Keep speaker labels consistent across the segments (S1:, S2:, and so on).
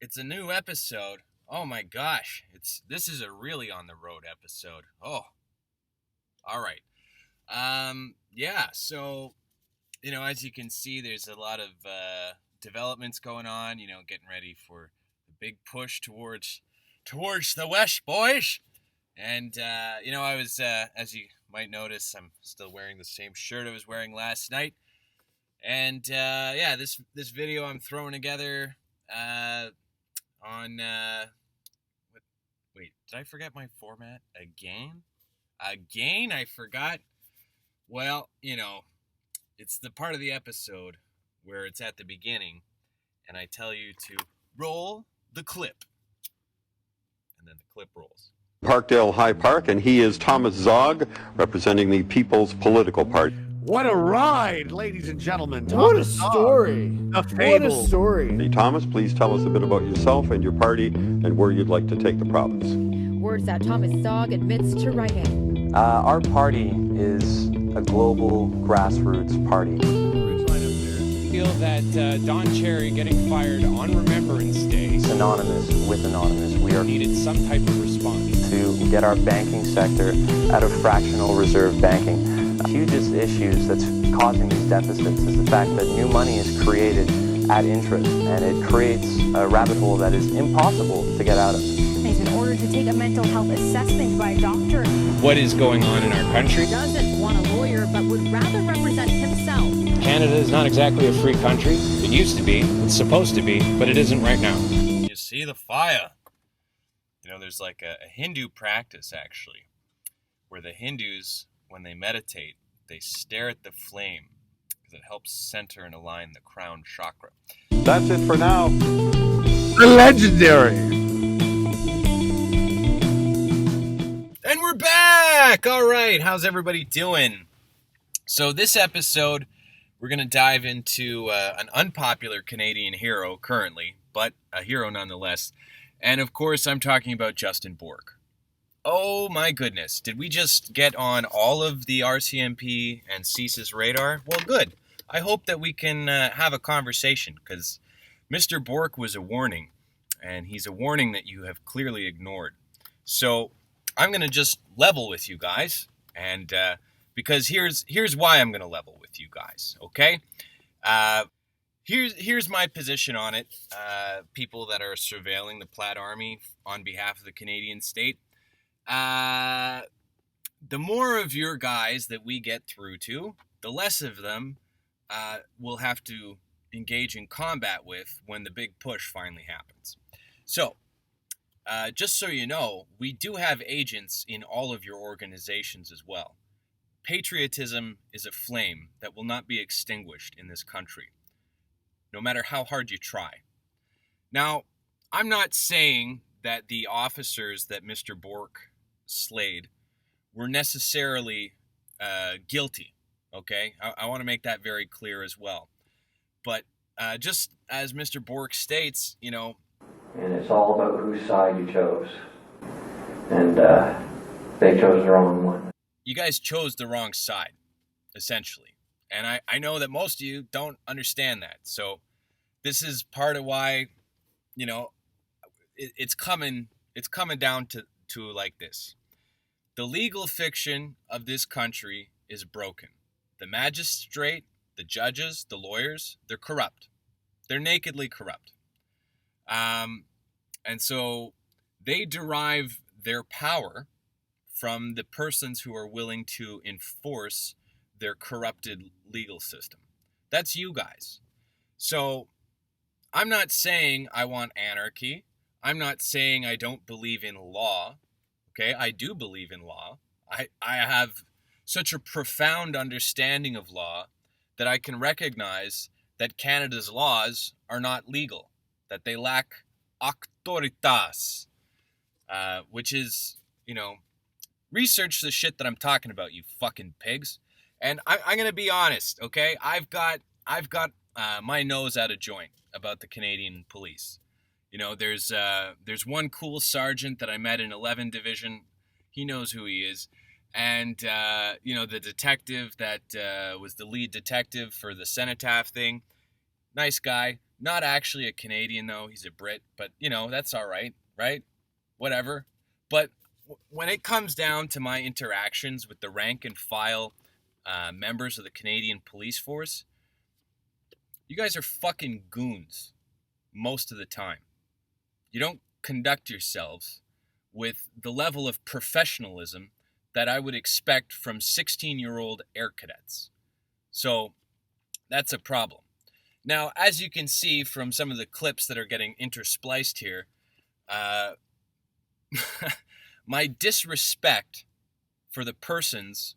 S1: It's a new episode. Oh my gosh. This is a really on the road episode. Oh. All right. Yeah, so as you can see, there's a lot of developments going on, getting ready for the big push towards the West, boys. And I was as you might notice, I'm still wearing the same shirt I was wearing last night. And yeah, this video I'm throwing together on wait, did I forget my format again? I forgot. Well, it's the part of the episode where it's at the beginning and I tell you to roll the clip. And then the clip rolls.
S2: Parkdale High Park, and he is Thomas Zog, representing the People's Political Party.
S3: What a ride, ladies and gentlemen.
S4: What a story.
S3: The fable.
S4: What a story.
S2: Hey, Thomas, please tell us a bit about yourself and your party and where you'd like to take the province.
S5: Words that Thomas Zog admits to writing.
S6: Our party is a global grassroots party.
S7: I feel that Don Cherry getting fired on Remembrance Day
S6: Synonymous with anonymous. We are
S7: needed some type of response
S6: to get our banking sector out of fractional reserve banking. The hugest issues that's causing these deficits is the fact that new money is created at interest, and it creates a rabbit hole that is impossible to get out of.
S5: He's been ordered to take a mental health assessment by a doctor.
S7: What is going on in our country?
S5: Doesn't want a lawyer, but would rather represent himself.
S7: Canada is not exactly a free country. It used to be, it's supposed to be, but it isn't right now.
S1: You see the fire. There's like a Hindu practice, actually, where the Hindus, when they meditate, they stare at the flame because it helps center and align the crown chakra.
S2: That's it for now.
S3: Legendary.
S1: And we're back! All right, how's everybody doing? So this episode, we're going to dive into an unpopular Canadian hero currently, but a hero nonetheless. And of course, I'm talking about Justin Bourque. Oh my goodness, did we just get on all of the RCMP and CSIS radar? Well, good. I hope that we can have a conversation, because Mr. Bourque was a warning, and he's a warning that you have clearly ignored. So I'm going to just level with you guys, and because here's why I'm going to level with you guys, okay? Here's my position on it, people that are surveilling the Plaid Army on behalf of the Canadian state. The more of your guys that we get through to, the less of them we'll have to engage in combat with when the big push finally happens. So, just so you know, we do have agents in all of your organizations as well. Patriotism is a flame that will not be extinguished in this country, no matter how hard you try. Now, I'm not saying that the officers that Mr. Bourque slayed were necessarily guilty, okay? I want to make that very clear as well. But just as Mr. Bourque states,
S6: And it's all about whose side you chose. And they chose the wrong one.
S1: You guys chose the wrong side, essentially. And I know that most of you don't understand that. So this is part of why, it's coming down to like this. The legal fiction of this country is broken. The magistrate, the judges, the lawyers, they're corrupt. They're nakedly corrupt. And so they derive their power from the persons who are willing to enforce their corrupted legal system. That's you guys. So I'm not saying I want anarchy. I'm not saying I don't believe in law. Okay, I do believe in law. I have such a profound understanding of law that I can recognize that Canada's laws are not legal, that they lack auctoritas, which is, research the shit that I'm talking about, you fucking pigs. And I'm going to be honest, okay? I've got my nose out of joint about the Canadian police. There's one cool sergeant that I met in 11 Division. He knows who he is. And, the detective that was the lead detective for the Cenotaph thing, nice guy. Not actually a Canadian, though. He's a Brit, but, that's all right, right? Whatever. But when it comes down to my interactions with the rank and file members of the Canadian police force, you guys are fucking goons most of the time. You don't conduct yourselves with the level of professionalism that I would expect from 16-year-old air cadets. So that's a problem. Now, as you can see from some of the clips that are getting interspliced here, my disrespect for the persons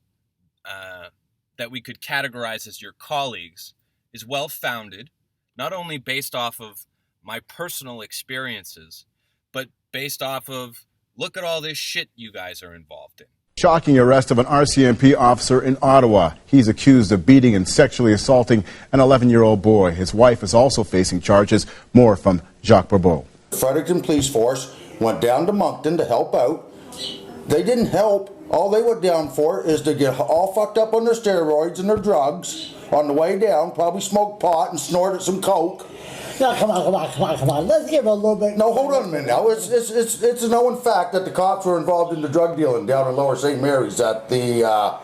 S1: that we could categorize as your colleagues is well-founded, not only based off of my personal experiences, but based off of, look at all this shit you guys are involved in.
S4: Shocking arrest of an RCMP officer in Ottawa. He's accused of beating and sexually assaulting an 11-year-old boy. His wife is also facing charges. More from Jacques Barbeau.
S8: Fredericton Police Force went down to Moncton to help out. They didn't help. All they went down for is to get all fucked up on their steroids and their drugs on the way down, probably smoked pot and snorted some coke.
S9: No, come on. Let's give it a little bit.
S8: No, hold on a minute now. It's a known fact that the cops were involved in the drug dealing down in Lower St. Mary's at the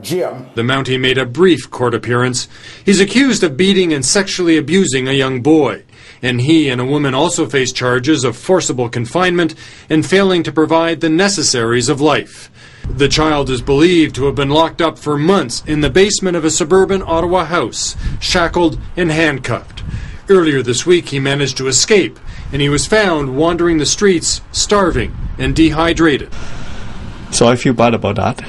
S8: gym.
S10: The Mountie made a brief court appearance. He's accused of beating and sexually abusing a young boy. And he and a woman also face charges of forcible confinement and failing to provide the necessaries of life. The child is believed to have been locked up for months in the basement of a suburban Ottawa house, shackled and handcuffed. Earlier this week, he managed to escape, and he was found wandering the streets, starving and dehydrated.
S11: So I feel bad about that.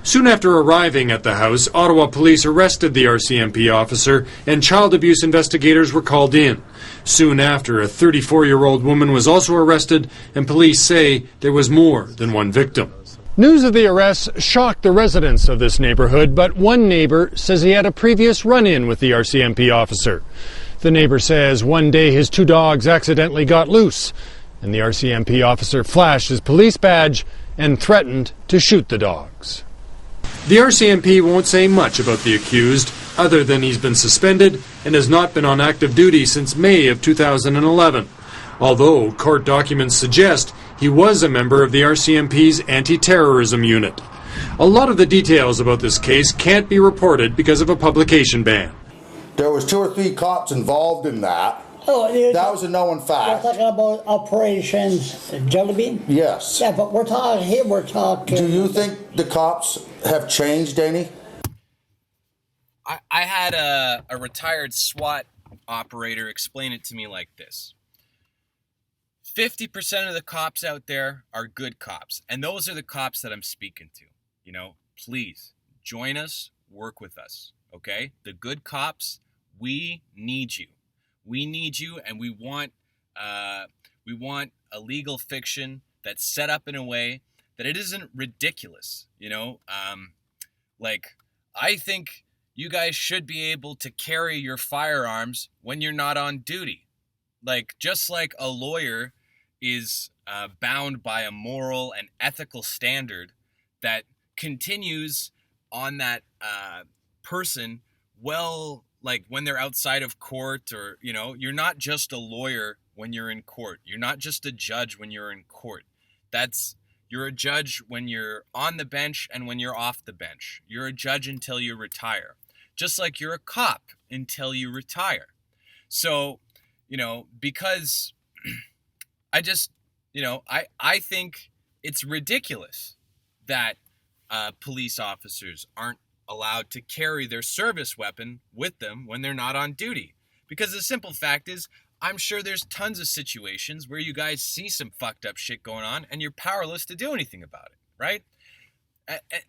S10: Soon after arriving at the house, Ottawa police arrested the RCMP officer, and child abuse investigators were called in. Soon after, a 34-year-old woman was also arrested, and police say there was more than one victim.
S7: News of the arrests shocked the residents of this neighborhood, but one neighbor says he had a previous run-in with the RCMP officer. The neighbor says one day his two dogs accidentally got loose, and the RCMP officer flashed his police badge and threatened to shoot the dogs.
S10: The RCMP won't say much about the accused, other than he's been suspended and has not been on active duty since May of 2011. Although court documents suggest he was a member of the RCMP's anti-terrorism unit. A lot of the details about this case can't be reported because of a publication ban.
S8: There was 2 or 3 cops involved in that.
S9: Oh,
S8: that was a known fact.
S9: We're talking about Operation Jellybean?
S8: Yes.
S9: Yeah, but we're talking...
S8: Do you think the cops have changed any?
S1: I had a retired SWAT operator explain it to me like this. 50% of the cops out there are good cops, and those are the cops that I'm speaking to. Please join us, work with us, okay? The good cops, we need you. We need you, and we want a legal fiction that's set up in a way that it isn't ridiculous. I think you guys should be able to carry your firearms when you're not on duty. Just like a lawyer is bound by a moral and ethical standard that continues on that person when they're outside of court, or, you're not just a lawyer when you're in court. You're not just a judge when you're in court. You're a judge when you're on the bench and when you're off the bench. You're a judge until you retire. Just like you're a cop until you retire. So, because I think it's ridiculous that police officers aren't allowed to carry their service weapon with them when they're not on duty. Because the simple fact is, I'm sure there's tons of situations where you guys see some fucked up shit going on and you're powerless to do anything about it, right?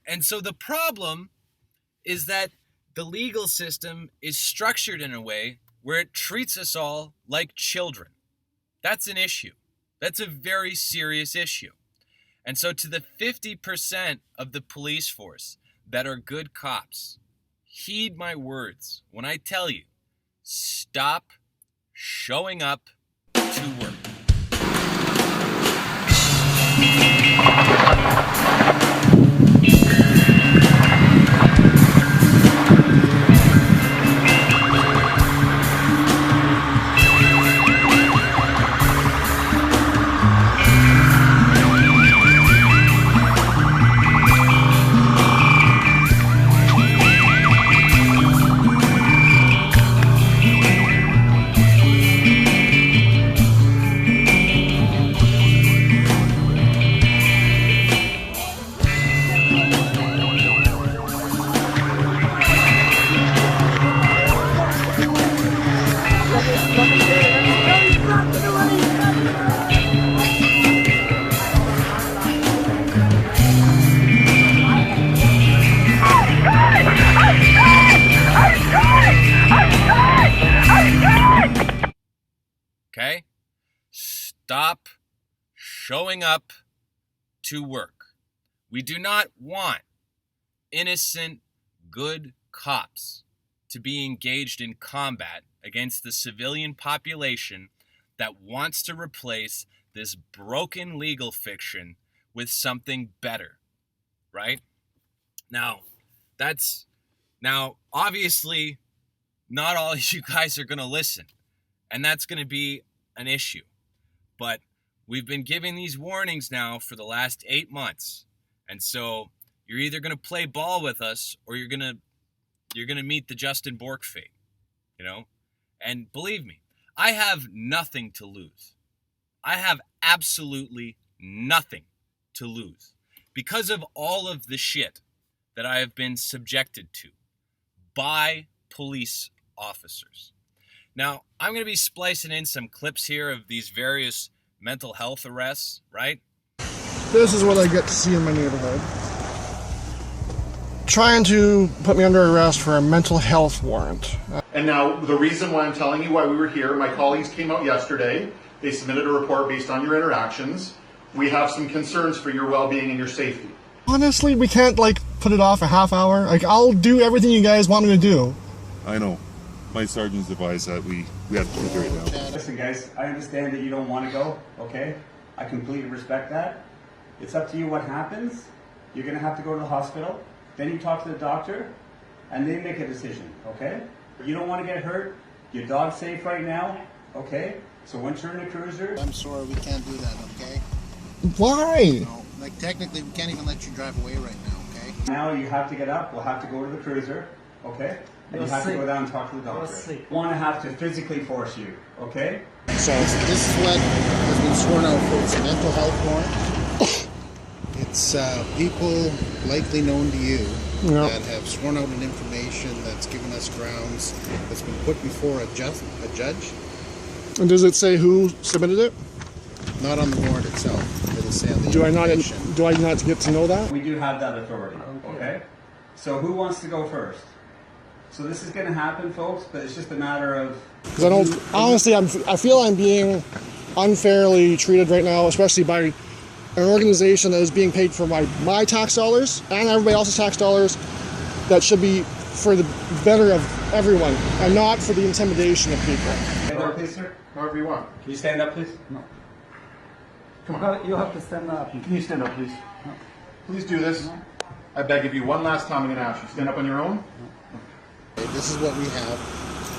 S1: And so the problem is that the legal system is structured in a way where it treats us all like children. That's an issue. That's a very serious issue. And so to the 50% of the police force that are good cops, heed my words when I tell you, stop showing up to work. Okay? Stop showing up to work. We do not want innocent, good cops to be engaged in combat against the civilian population that wants to replace this broken legal fiction with something better, right? Now, obviously, not all of you guys are going to listen, and that's going to be an issue. But we've been giving these warnings now for the last 8 months, and so you're either going to play ball with us or you're going to meet the Justin Bourque fate, you know? And believe me, I have nothing to lose. I have absolutely nothing to lose because of all of the shit that I have been subjected to by police officers. Now, I'm going to be splicing in some clips here of these various mental health arrests, right?
S12: This is what I get to see in my neighborhood. Trying to put me under arrest for a mental health warrant.
S13: And now, the reason why I'm telling you why we were here, my colleagues came out yesterday. They submitted a report based on your interactions. We have some concerns for your well-being and your safety.
S12: Honestly, we can't, put it off a half hour. I'll do everything you guys want me to do.
S14: I know. My sergeant's advised that we have to take it right now.
S15: Listen, guys, I understand that you don't want to go, okay? I completely respect that. It's up to you what happens. You're going to have to go to the hospital. Then you talk to the doctor, and they make a decision, okay? You don't want to get hurt. Your dog's safe right now, okay? So once you're in the cruiser...
S16: I'm sorry, we can't do that, okay?
S12: Why?
S16: No, technically, we can't even let you drive away right now, okay?
S15: Now you have to get up. We'll have to go to the cruiser, okay? And you have to go down and talk to the doctor. We want to have to physically force you, okay?
S16: So this is what has been sworn out for. It's a mental health warrant. It's people likely known to you that have sworn out an information that's given us grounds, that's been put before a judge.
S12: And does it say who submitted it?
S16: Not on the warrant itself. It'll say on the
S12: do I not get to know that?
S15: We do have that authority, okay? So who wants to go first? So this is going to happen, folks, but it's just a matter of...
S12: Because honestly, I feel I'm being unfairly treated right now, especially by an organization that is being paid for my tax dollars and everybody else's tax dollars that should be for the better of everyone and not for the intimidation of people.
S15: Stand up, please, sir.
S13: However you want.
S15: Can you stand up, please? No.
S13: Come on.
S15: You have to stand up.
S13: Can you stand up, please? No. Please do this. No. I beg of you, one last time I'm going to ask you. Stand up on your own.
S16: No. This is what we have.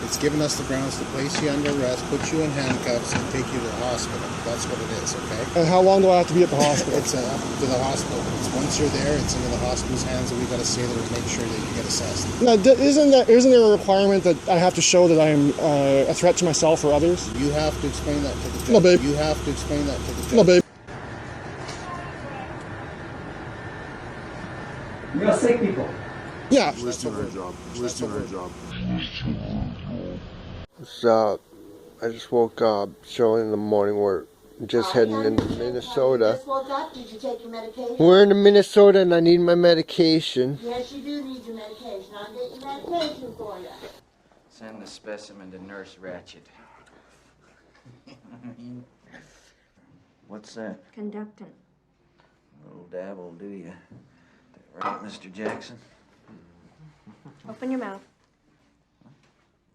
S16: It's given us the grounds to place you under arrest, put you in handcuffs, and take you to the hospital. That's what it is, okay?
S12: And how long do I have to be at the hospital?
S16: It's up to the hospital. Once you're there, it's into the hospital's hands, and we've got to say that to make sure that you get assessed.
S12: Now, isn't there a requirement that I have to show that I am a threat to myself or others?
S16: You have to explain that to the judge.
S12: No, babe.
S16: You have to explain that to the judge.
S12: No, babe.
S15: You're sick people.
S12: Yeah.
S14: We're doing our job. We're doing our job.
S17: So, I just woke up, so in the morning we're just heading into Minnesota.
S18: You just woke up, did you take your medication?
S17: We're in Minnesota and I need my medication.
S18: Yes, you do need your medication. I'll get your medication for you.
S19: Send the specimen to Nurse Ratchet. What's that?
S5: Conductant.
S19: A little dab will do you. Right, Mr. Jackson?
S5: Open your mouth.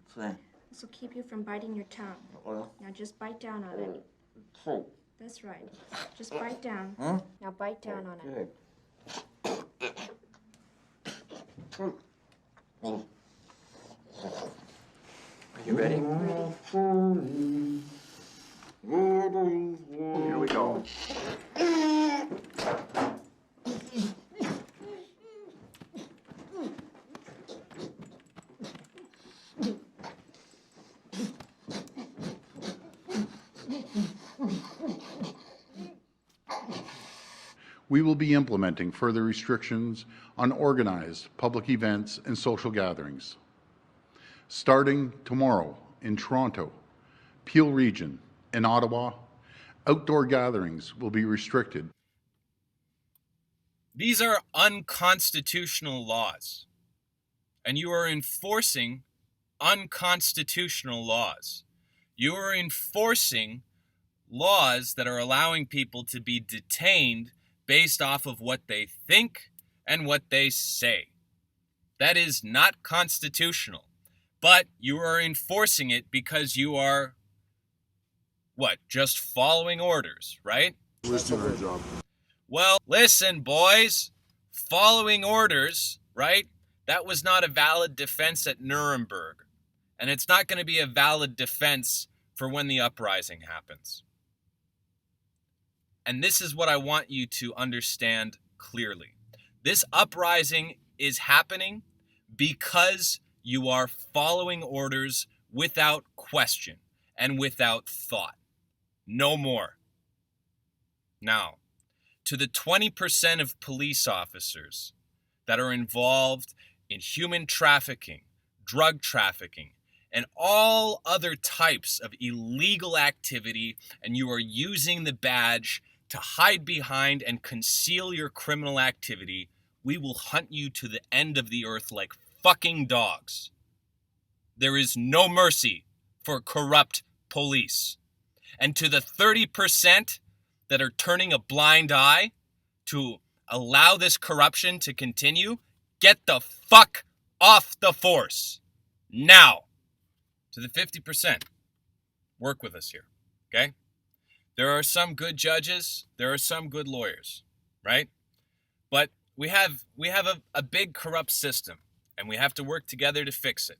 S19: What's that?
S5: This will keep you from biting your tongue.
S19: Well.
S5: Now just bite down on it.
S19: Oh.
S5: That's right. Just bite down.
S19: Huh?
S5: Now bite down on it.
S19: Are you ready? Here we go.
S13: We will be implementing further restrictions on organized public events and social gatherings. Starting tomorrow in Toronto, Peel Region, and Ottawa, outdoor gatherings will be restricted.
S1: These are unconstitutional laws, and you are enforcing unconstitutional laws. You are enforcing laws that are allowing people to be detained based off of what they think and what they say. That is not constitutional. But you are enforcing it because you are, what, just following orders, right?
S20: Let's do her job.
S1: Well, listen, boys. Following orders, right? That was not a valid defense at Nuremberg. And it's not going to be a valid defense for when the uprising happens. And this is what I want you to understand clearly. This uprising is happening because you are following orders without question and without thought. No more. Now, to the 20% of police officers that are involved in human trafficking, drug trafficking, and all other types of illegal activity, and you are using the badge to hide behind and conceal your criminal activity, we will hunt you to the end of the earth like fucking dogs. There is no mercy for corrupt police. And to the 30% that are turning a blind eye to allow this corruption to continue, get the fuck off the force. Now. To the 50%, work with us here, okay? There are some good judges, there are some good lawyers, right? But we have a big corrupt system, and we have to work together to fix it.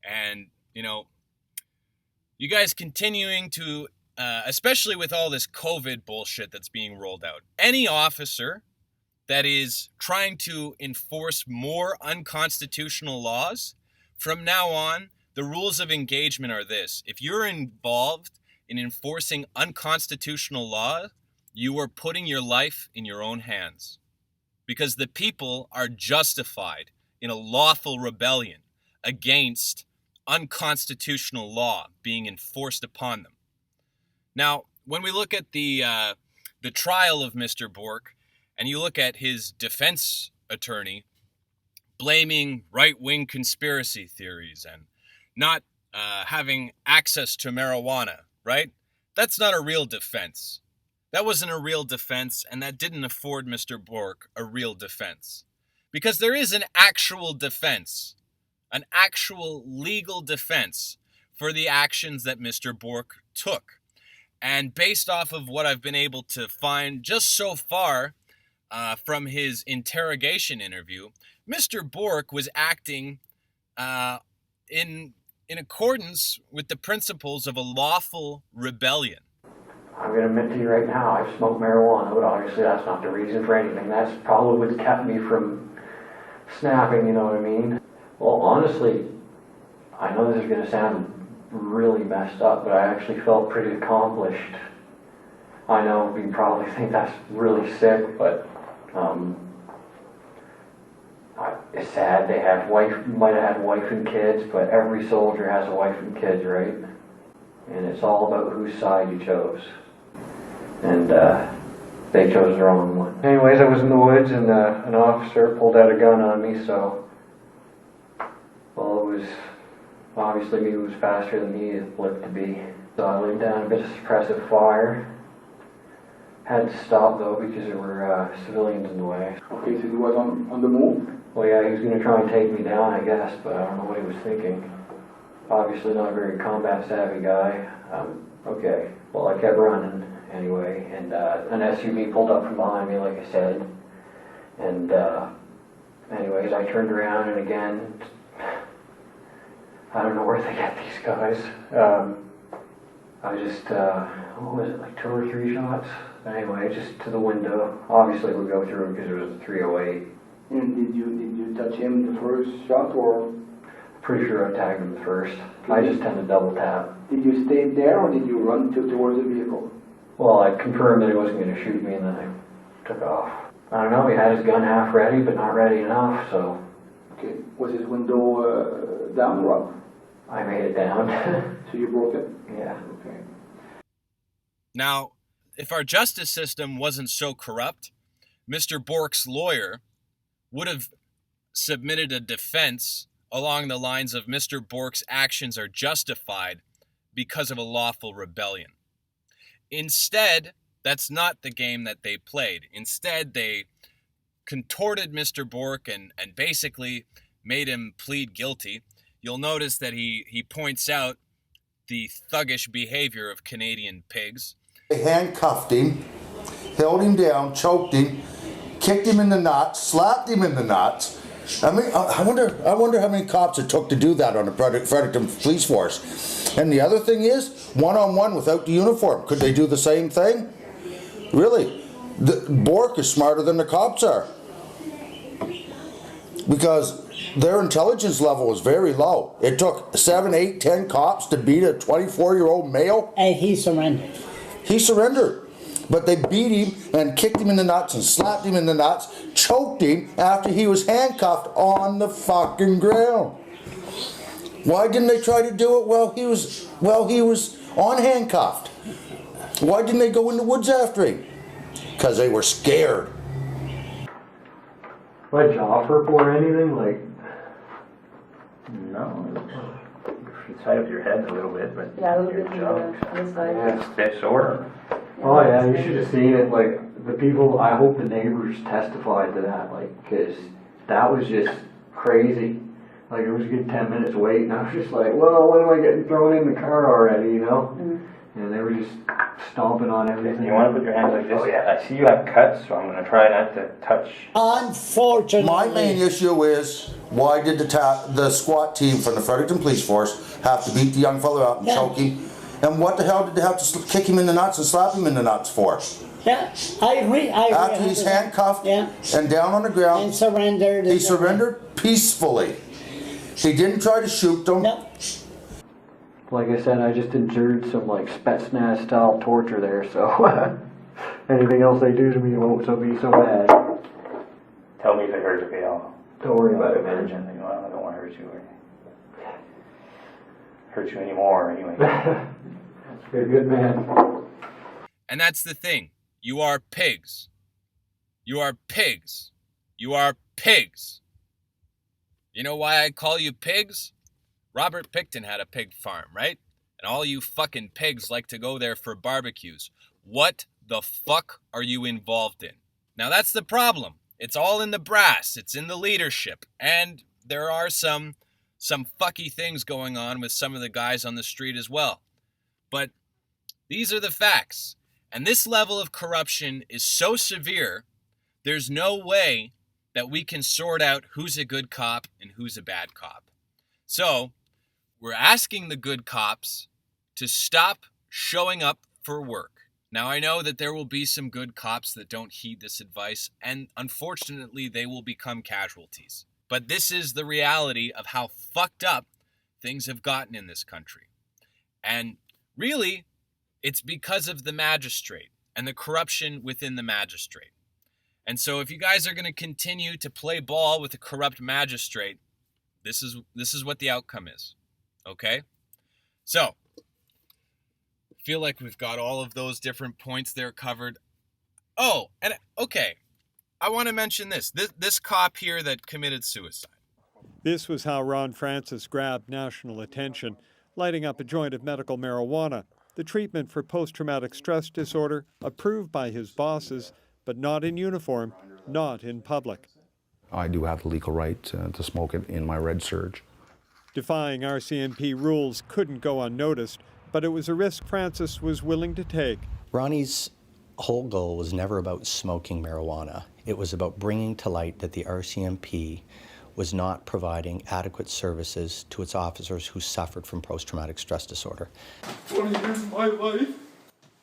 S1: And, you guys continuing to, especially with all this COVID bullshit that's being rolled out, any officer that is trying to enforce more unconstitutional laws, from now on, the rules of engagement are this. If you're involved in enforcing unconstitutional law, you are putting your life in your own hands. Because the people are justified in a lawful rebellion against unconstitutional law being enforced upon them. Now, when we look at the trial of Mr. Bourque, and you look at his defense attorney blaming right-wing conspiracy theories and not having access to marijuana, right? That's not a real defense. That wasn't a real defense, and that didn't afford Mr. Bourque a real defense. Because there is an actual defense, an actual legal defense for the actions that Mr. Bourque took. And based off of what I've been able to find just so far from his interrogation interview, Mr. Bourque was acting in accordance with the principles of a lawful rebellion.
S6: I'm going to admit to you right now, I've smoked marijuana, but obviously that's not the reason for anything. That's probably what's kept me from snapping, you know what I mean? Well, honestly, I know this is going to sound really messed up, but I actually felt pretty accomplished. I know you probably think that's really sick, but it's sad. They have might have had wife and kids, but every soldier has a wife and kids, right? And it's all about whose side you chose. And they chose the wrong one. Anyways, I was in the woods, and an officer pulled out a gun on me, so, well, it was obviously me who was faster than he looked to be. So I laid down a bit of suppressive fire. Had to stop, though, because there were civilians in the way.
S20: Okay, so he was on the move?
S6: Well, yeah, he was going to try and take me down, I guess, but I don't know what he was thinking. Obviously not a very combat-savvy guy. Okay, well, I kept running anyway, and an SUV pulled up from behind me, like I said. And anyways, I turned around, and again, I don't know where they get these guys. I just, what was it, like 2 or 3 shots? Anyway, just to the window. Obviously, we go through because it was a 308.
S20: And did you touch him the first shot, or?
S6: Pretty sure I tagged him the first. I just tend to double tap.
S20: Did you stay there, or did you run towards the vehicle?
S6: Well, I confirmed that he wasn't going to shoot me, and then I took off. I don't know, he had his gun half ready, but not ready enough, so...
S20: Okay, was his window down or up?
S6: I made it down.
S20: So you broke it?
S6: Yeah.
S20: Okay.
S1: Now, if our justice system wasn't so corrupt, Mr. Bourque's lawyer would have submitted a defense along the lines of Mr. Bourque's actions are justified because of a lawful rebellion. Instead, that's not the game that they played. Instead, they contorted Mr. Bourque and basically made him plead guilty. You'll notice that he points out the thuggish behavior of Canadian pigs.
S8: They handcuffed him, held him down, choked him, kicked him in the nuts, slapped him in the nuts. I mean, I wonder how many cops it took to do that on the Fredericton Police Force. And the other thing is, one-on-one without the uniform. Could they do the same thing? Really? Bourque is smarter than the cops are. Because their intelligence level is very low. It took 7, 8, 10 cops to beat a 24-year-old male.
S9: And he surrendered.
S8: He surrendered. But they beat him and kicked him in the nuts and slapped him in the nuts, choked him after he was handcuffed on the fucking ground. Why didn't they try to do it while he was unhandcuffed? Why didn't they go in the woods after him? Because they were scared.
S21: What'd you offer for anything? Like,
S22: no. You tied up your head a little bit, but
S23: yeah, a little
S22: your
S23: bit
S22: jaw.
S23: Yeah,
S22: it's a bit sore.
S21: Oh yeah, you should have seen it. Like the people, I hope the neighbors testified to that. Like, because that was just crazy. Like it was a good 10 minutes wait, and I was just like, well, when am I getting thrown in the car already? You know? Mm-hmm. And they were just stomping on everything.
S22: You want to put your hands like this? Oh yeah. I see you have cuts, so I'm going to try not to touch.
S9: Unfortunately,
S8: my main issue is why did the SWAT team from the Fredericton Police Force have to beat the young fellow out and choke him? And what the hell did they have to kick him in the nuts and slap him in the nuts for?
S9: Yeah, I agree.
S8: After he's handcuffed and down on the ground.
S9: And surrendered.
S8: He surrendered peacefully. He didn't try to shoot them.
S9: No.
S21: Like I said, I just endured some like Spetsnaz style torture there, so anything else they do to me won't be so bad.
S22: Tell me if it hurts, okay?
S21: Don't worry about it, man.
S22: I don't want to hurt you or hurt you anymore anyway.
S21: You're a good man.
S1: And that's the thing. You are pigs. You are pigs. You are pigs. You know why I call you pigs? Robert Picton had a pig farm, right? And all you fucking pigs like to go there for barbecues. What the fuck are you involved in? Now that's the problem. It's all in the brass. It's in the leadership. And there are some fucky things going on with some of the guys on the street as well. But these are the facts. And this level of corruption is so severe, there's no way that we can sort out who's a good cop and who's a bad cop. So, we're asking the good cops to stop showing up for work. Now, I know that there will be some good cops that don't heed this advice, and unfortunately, they will become casualties. But this is the reality of how fucked up things have gotten in this country. And really, it's because of the magistrate and the corruption within the magistrate. And so if you guys are going to continue to play ball with a corrupt magistrate, this is what the outcome is. Okay? So, I feel like we've got all of those different points there covered. Oh, and okay. I want to mention this cop here that committed suicide.
S7: This was how Ron Francis grabbed national attention, lighting up a joint of medical marijuana, the treatment for post-traumatic stress disorder approved by his bosses, but not in uniform, not in public.
S24: I do have the legal right to smoke it in my red surge.
S7: Defying RCMP rules couldn't go unnoticed, but it was a risk Francis was willing to take.
S25: Ronnie's whole goal was never about smoking marijuana. It was about bringing to light that the RCMP was not providing adequate services to its officers who suffered from post-traumatic stress disorder.
S14: 20 years of my life.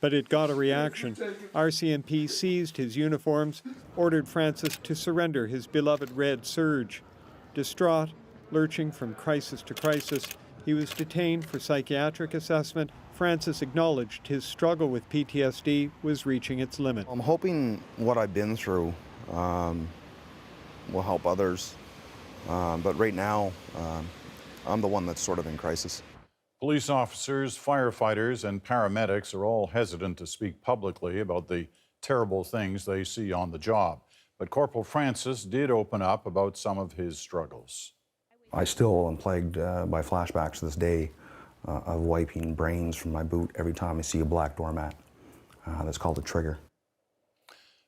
S7: But it got a reaction. RCMP seized his uniforms, ordered Francis to surrender his beloved red surge. Distraught, lurching from crisis to crisis, he was detained for psychiatric assessment. Francis acknowledged his struggle with PTSD was reaching its limit.
S24: I'm hoping what I've been through will help others. But right now, I'm the one that's sort of in crisis.
S13: Police officers, firefighters, and paramedics are all hesitant to speak publicly about the terrible things they see on the job. But Corporal Francis did open up about some of his struggles.
S24: I still am plagued by flashbacks to this day of wiping brains from my boot every time I see a black doormat. That's called a trigger.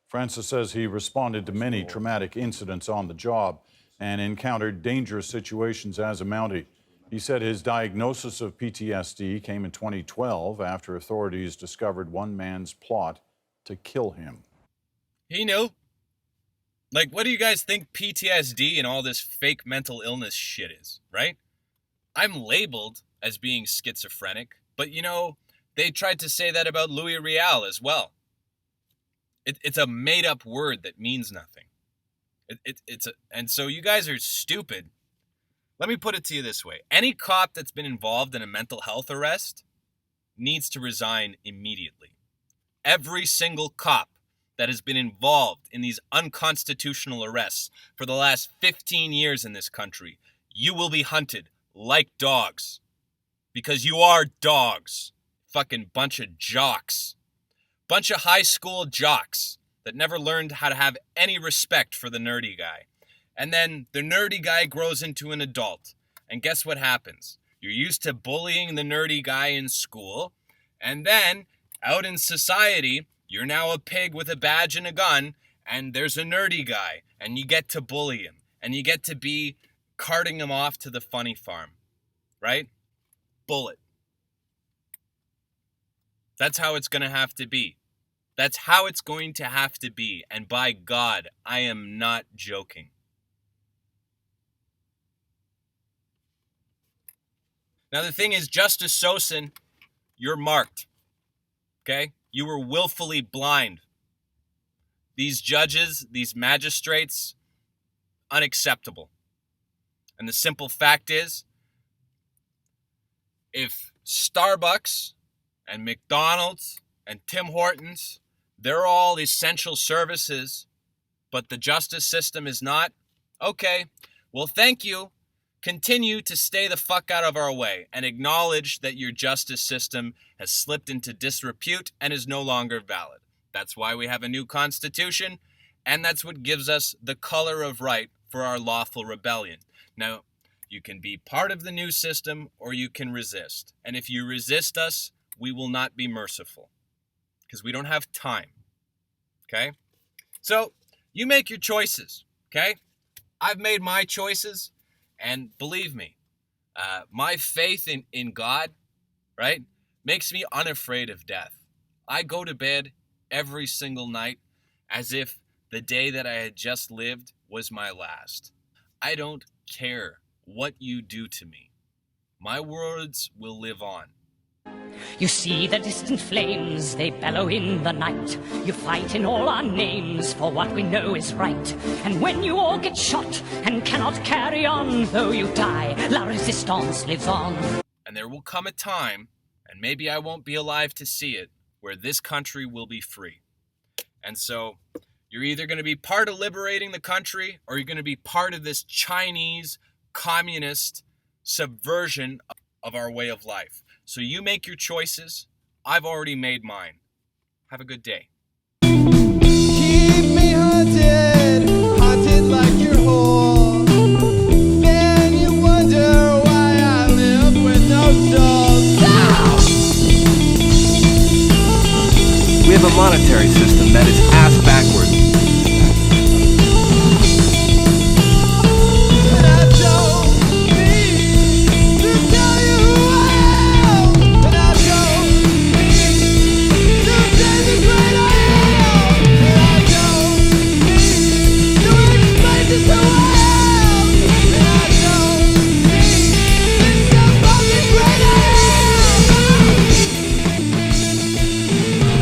S13: Francis says he responded to many traumatic incidents on the job and encountered dangerous situations as a Mountie. He said his diagnosis of PTSD came in 2012 after authorities discovered one man's plot to kill him.
S1: He knew. Like, what do you guys think PTSD and all this fake mental illness shit is, right? I'm labeled as being schizophrenic, but you know, they tried to say that about Louis Riel as well. It's a made-up word that means nothing. And so you guys are stupid. Let me put it to you this way. Any cop that's been involved in a mental health arrest needs to resign immediately. Every single cop that has been involved in these unconstitutional arrests for the last 15 years in this country, you will be hunted like dogs. Because you are dogs. Fucking bunch of jocks. Bunch of high school jocks that never learned how to have any respect for the nerdy guy. And then the nerdy guy grows into an adult. And guess what happens? You're used to bullying the nerdy guy in school. And then out in society, you're now a pig with a badge and a gun. And there's a nerdy guy. And you get to bully him. And you get to be carting him off to the funny farm. Right? Bullet. That's how it's going to have to be. That's how it's going to have to be. And by God, I am not joking. Now, the thing is, Justice Sosin, you're marked. Okay? You were willfully blind. These judges, these magistrates, unacceptable. And the simple fact is, if Starbucks and McDonald's and Tim Hortons, they're all essential services, but the justice system is not, okay, well, thank you. Continue to stay the fuck out of our way and acknowledge that your justice system has slipped into disrepute and is no longer valid. That's why we have a new constitution, and that's what gives us the color of right for our lawful rebellion. Now, you can be part of the new system or you can resist. And if you resist us, we will not be merciful because we don't have time. Okay? So you make your choices. Okay? I've made my choices. And believe me, my faith in God, right, makes me unafraid of death. I go to bed every single night as if the day that I had just lived was my last. I don't care what you do to me. My words will live on.
S2: You see the distant flames, they bellow in the night. You fight in all our names for what we know is right. And when you all get shot and cannot carry on, though you die, la resistance lives on.
S1: And there will come a time, and maybe I won't be alive to see it, where this country will be free. And so you're either going to be part of liberating the country or you're going to be part of this Chinese communist subversion of our way of life. So you make your choices. I've already made mine. Have a good day.
S3: Keep me haunted, haunted like your whore. Then you wonder why I live with no soul. No!
S4: We have a monetary system that is ass backwards.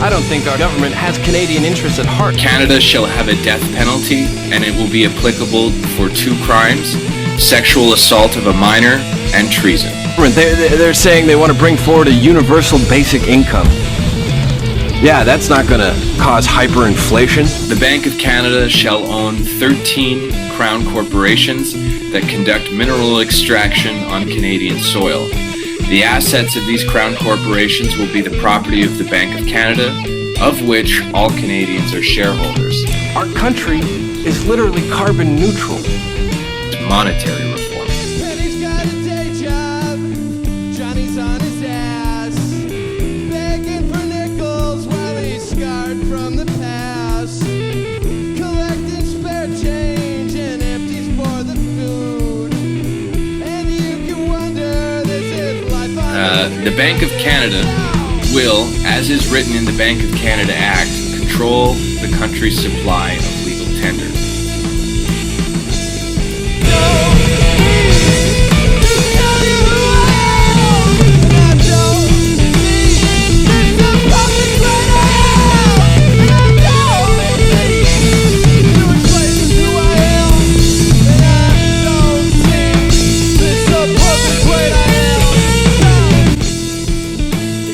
S4: I don't think our government has Canadian interests at heart.
S11: Canada shall have a death penalty, and it will be applicable for 2 crimes: sexual assault of a minor and treason.
S4: They're saying they want to bring forward a universal basic income. Yeah, that's not going to cause hyperinflation.
S11: The Bank of Canada shall own 13 crown corporations that conduct mineral extraction on Canadian soil. The assets of these crown corporations will be the property of the Bank of Canada, of which all Canadians are shareholders.
S4: Our country is literally carbon neutral.
S11: Monetary reform.
S3: Penny's got a day job, Johnny's on his
S11: The Bank of Canada will, as is written in the Bank of Canada Act, control the country's supply of legal tender.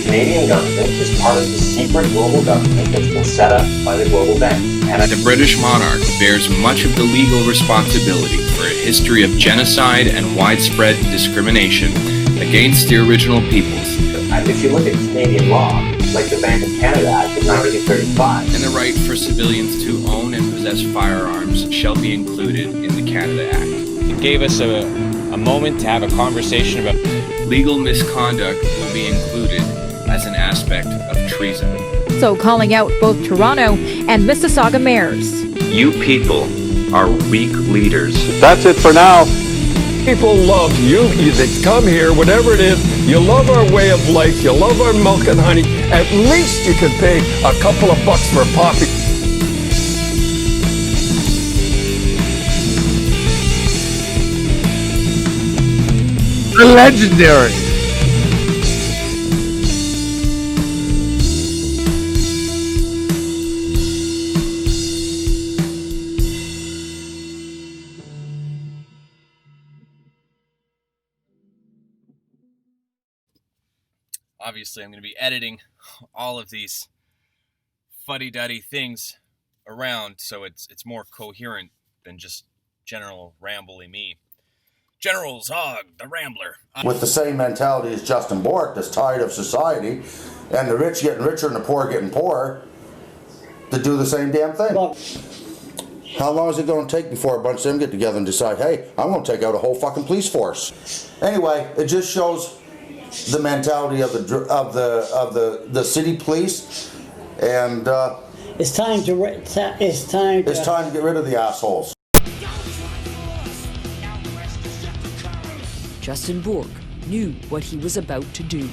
S22: Canadian government is part of the secret global government that's been set up by the global bank.
S11: And the British monarch bears much of the legal responsibility for a history of genocide and widespread discrimination against the original peoples.
S22: If you look at Canadian law, like the Bank of Canada Act of 1935.
S11: And the right for civilians to own and possess firearms shall be included in the Canada Act.
S10: It gave us a moment to have a conversation about
S11: legal misconduct will be included as an aspect of treason.
S5: So calling out both Toronto and Mississauga mayors.
S11: You people are weak leaders.
S12: That's it for now. People love you. They come here, whatever it is. You love our way of life. You love our milk and honey. At least you could pay a couple of bucks for a poppy. Legendary.
S1: Obviously, I'm going to be editing all of these fuddy-duddy things around so it's more coherent than just general rambly me. General Zog, the Rambler.
S8: With the same mentality as Justin Bourque, that's tired of society, and the rich getting richer and the poor getting poorer, to do the same damn thing. How long is it going to take before a bunch of them get together and decide, hey, I'm going to take out a whole fucking police force? Anyway, it just shows the mentality of the city police, and
S9: it's time to
S8: get rid of the assholes.
S15: Justin Bourque knew what he was about to do.